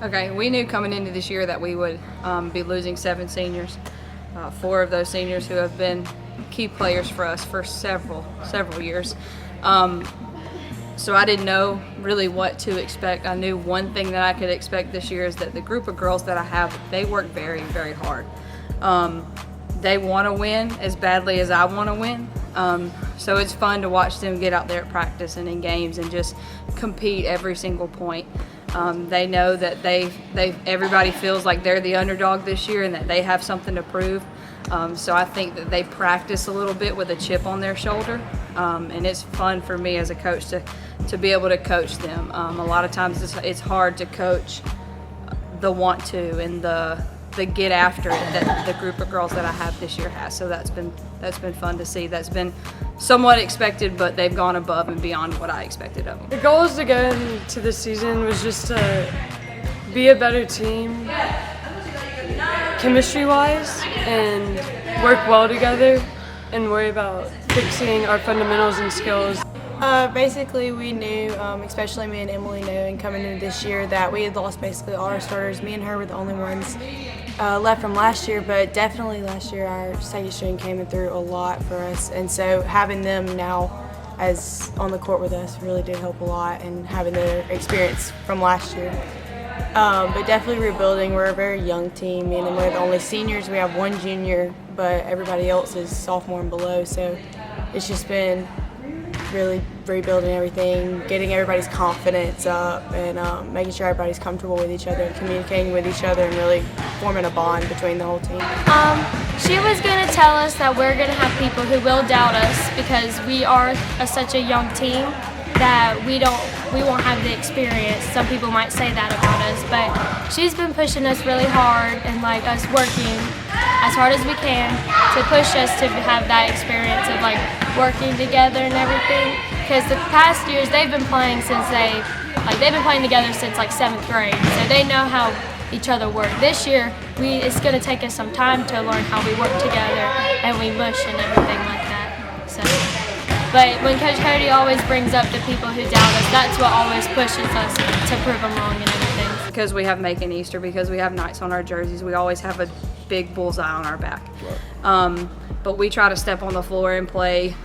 Okay, we knew coming into this year that we would be losing 7 seniors. 4 of those seniors who have been key players for us for several years. So I didn't know really what to expect. I knew one thing that I could expect this year is that the group of girls that I have, they work very, very hard. They want to win as badly as I want to win. So it's fun to watch them get out there at practice and in games and just compete every single point. They know that everybody feels like they're the underdog this year and that they have something to prove. So I think that they practice a little bit with a chip on their shoulder, and it's fun for me as a coach to be able to coach them. A lot of times it's hard to coach the want to and the get after it that the group of girls that I have this year has. So that's been fun to see. That's been somewhat expected, but they've gone above and beyond what I expected of them. The goals to go into this season was just to be a better team, chemistry-wise, and work well together and worry about fixing our fundamentals and skills. Basically, we knew, especially me and Emily knew, and coming into this year, that we had lost basically all our starters. Me and her were the only ones left from last year, but definitely last year our second string came through a lot for us, and so having them now as on the court with us really did help a lot, and having their experience from last year. But definitely rebuilding. We're a very young team, and we're the only seniors. We have 1 junior, but everybody else is sophomore and below, so it's just been really rebuilding everything, getting everybody's confidence up, and making sure everybody's comfortable with each other and communicating with each other and really forming a bond between the whole team. She was going to tell us that we're going to have people who will doubt us because we are such a young team that we won't have the experience. Some people might say that about us, but she's been pushing us really hard and like us working as hard as we can to push us to have that experience of like working together and everything. Because the past years they've been playing together since like 7th grade, so they know how each other work. This year it's going to take us some time to learn how we work together and we mush and everything like that. So. But when Coach Cody always brings up the people who doubt us, that's what always pushes us to prove them wrong and everything. Because we have Macon Easter, because we have Knights on our jerseys, we always have a big bullseye on our back. But we try to step on the floor and play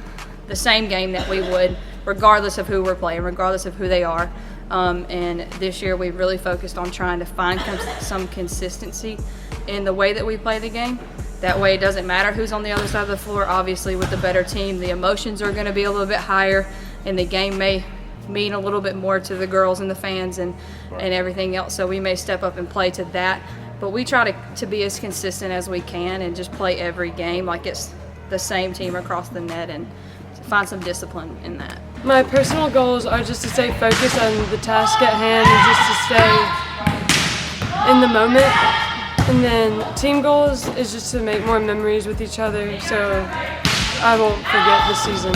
the same game that we would, regardless of who we're playing, regardless of who they are. And this year we've really focused on trying to find some consistency in the way that we play the game. That way it doesn't matter who's on the other side of the floor. Obviously with the better team, the emotions are going to be a little bit higher and the game may mean a little bit more to the girls and the fans and everything else. So we may step up and play to that. But we try to be as consistent as we can and just play every game like it's the same team across the net and find some discipline in that. My personal goals are just to stay focused on the task at hand and just to stay in the moment. And then team goals is just to make more memories with each other so I won't forget the season.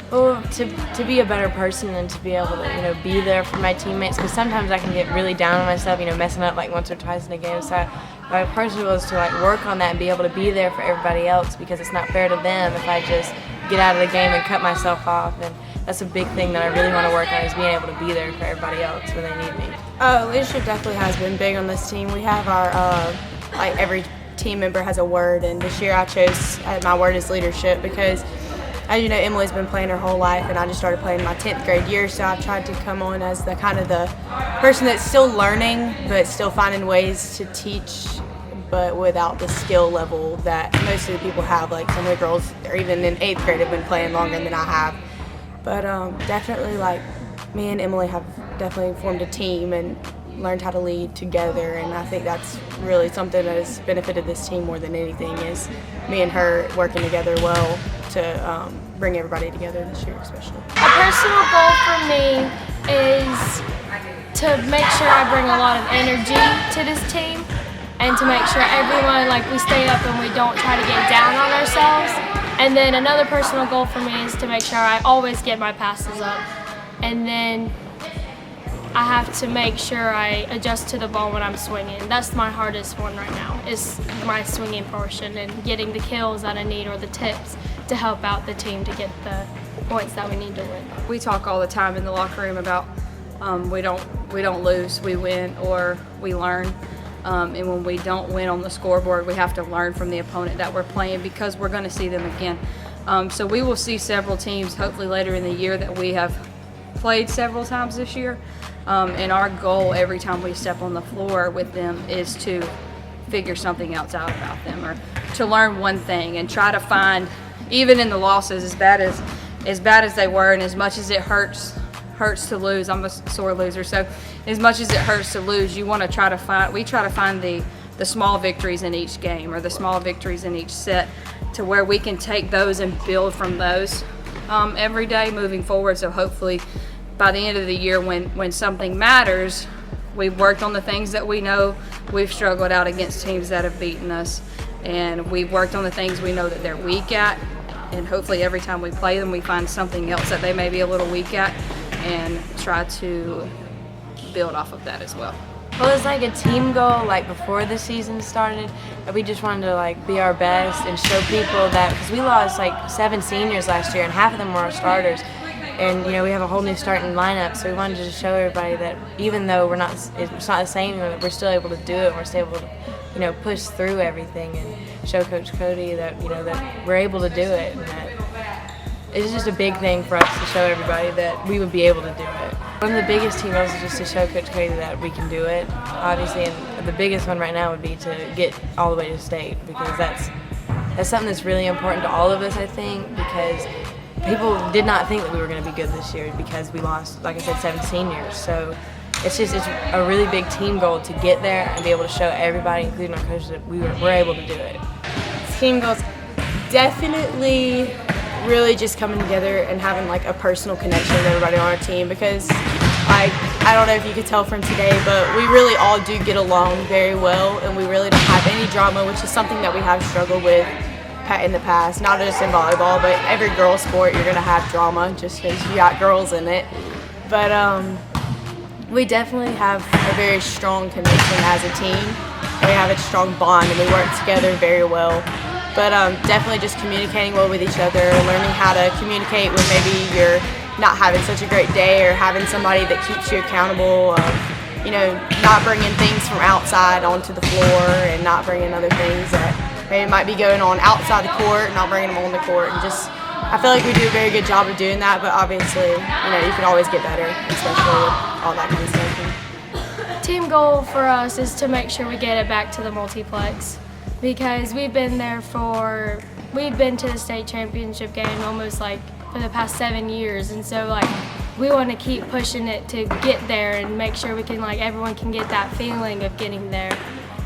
Well, to be a better person and to be able to, be there for my teammates, because sometimes I can get really down on myself, messing up like once or twice in a game. So my personal goal is to work on that and be able to be there for everybody else, because it's not fair to them if I just get out of the game and cut myself off. And that's a big thing that I really want to work on, is being able to be there for everybody else when they need me. Leadership definitely has been big on this team. We have our, every team member has a word, and this year I chose, my word is leadership, because as you know, Emily's been playing her whole life, and I just started playing my 10th grade year, so I've tried to come on as the person that's still learning, but still finding ways to teach, but without the skill level that most of the people have. Like some of the girls, or even in 8th grade, have been playing longer than I have. But definitely, me and Emily have definitely formed a team and learned how to lead together, and I think that's really something that has benefited this team more than anything, is me and her working together well to bring everybody together this year especially. A personal goal for me is to make sure I bring a lot of energy to this team and to make sure everyone, we stay up and we don't try to get down on ourselves. And then another personal goal for me is to make sure I always get my passes up. And then I have to make sure I adjust to the ball when I'm swinging. That's my hardest one right now, is my swinging portion and getting the kills that I need or the tips to help out the team to get the points that we need to win. We talk all the time in the locker room about We don't lose, we win or we learn. And when we don't win on the scoreboard, we have to learn from the opponent that we're playing because we're going to see them again. So we will see several teams hopefully later in the year that we have played several times this year. And our goal every time we step on the floor with them is to figure something else out about them or to learn one thing and try to find, even in the losses, as bad as they were and as much as it hurts to lose. I'm a sore loser, so as much as it hurts to lose, we try to find the small victories in each game or the small victories in each set to where we can take those and build from those every day moving forward. So hopefully by the end of the year when something matters, we've worked on the things that we know we've struggled out against teams that have beaten us, and we've worked on the things we know that they're weak at, and hopefully every time we play them we find something else that they may be a little weak at and try to build off of that as well. Well, it's like a team goal, like before the season started, that we just wanted to like be our best and show people that, because we lost like 7 seniors last year and half of them were our starters. And you know, we have a whole new starting lineup, so we wanted to just show everybody that even though it's not the same, we're still able to do it. We're still able to, you know, push through everything and show Coach Cody that, you know, that we're able to do it, and that it's just a big thing for us to show everybody that we would be able to do it. One of the biggest team goals is just to show Coach Cody that we can do it, obviously, and the biggest one right now would be to get all the way to state, because that's something that's really important to all of us, I think, because people did not think that we were going to be good this year because we lost, like I said, 7 seniors. So it's a really big team goal to get there and be able to show everybody, including our coaches, that we're able to do it. Team goals, definitely really just coming together and having like a personal connection with everybody on our team, because like, I don't know if you could tell from today, but we really all do get along very well, and we really don't have any drama, which is something that we have struggled with in the past, not just in volleyball, but every girls sport you're gonna have drama just because you got girls in it. But we definitely have a very strong connection as a team, and we have a strong bond, and we work together very well. But definitely just communicating well with each other, learning how to communicate when maybe you're not having such a great day, or having somebody that keeps you accountable. You know, not bringing things from outside onto the floor, and not bringing other things that maybe might be going on outside the court, not bringing them on the court. And just, I feel like we do a very good job of doing that, but obviously, you know, you can always get better, especially with all that kind of stuff. Team goal for us is to make sure we get it back to the multiplex, because we've been to the state championship game almost like for the past 7 years, and so like we want to keep pushing it to get there and make sure we can, like, everyone can get that feeling of getting there.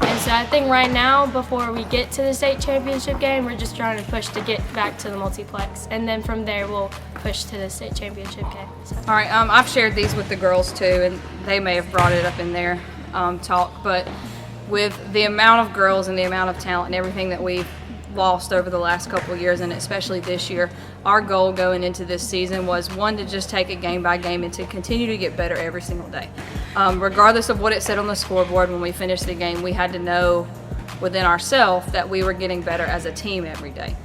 And so I think right now, before we get to the state championship game, we're just trying to push to get back to the multiplex, and then from there we'll push to the state championship game. So. All right, I've shared these with the girls too, and they may have brought it up in their talk, but with the amount of girls and the amount of talent and everything that we've lost over the last couple of years, and especially this year, our goal going into this season was, one, to just take it game by game and to continue to get better every single day. Regardless of what it said on the scoreboard when we finished the game, we had to know within ourselves that we were getting better as a team every day.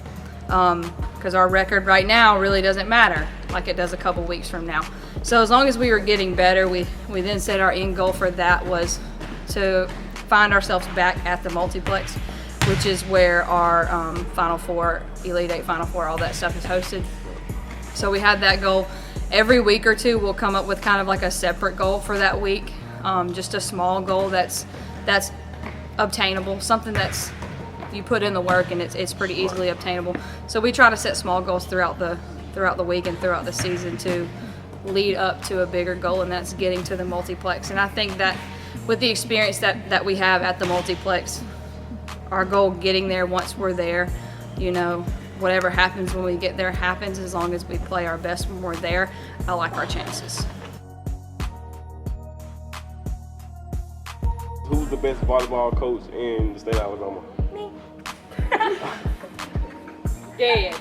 Because our record right now really doesn't matter like it does a couple weeks from now. So as long as we were getting better, we then said our end goal for that was to find ourselves back at the multiplex, which is where our Final Four, Elite Eight, Final Four, all that stuff is hosted. So we had that goal. Every week or two, we'll come up with kind of like a separate goal for that week, just a small goal that's obtainable, something that's you put in the work and it's pretty easily obtainable. So we try to set small goals throughout the week and throughout the season to lead up to a bigger goal, and that's getting to the multiplex. And I think that with the experience that we have at the multiplex, our goal getting there, once we're there, you know, whatever happens when we get there happens, as long as we play our best when we're there. I like our chances. Who's the best volleyball coach in the state of Alabama? Me. Yeah.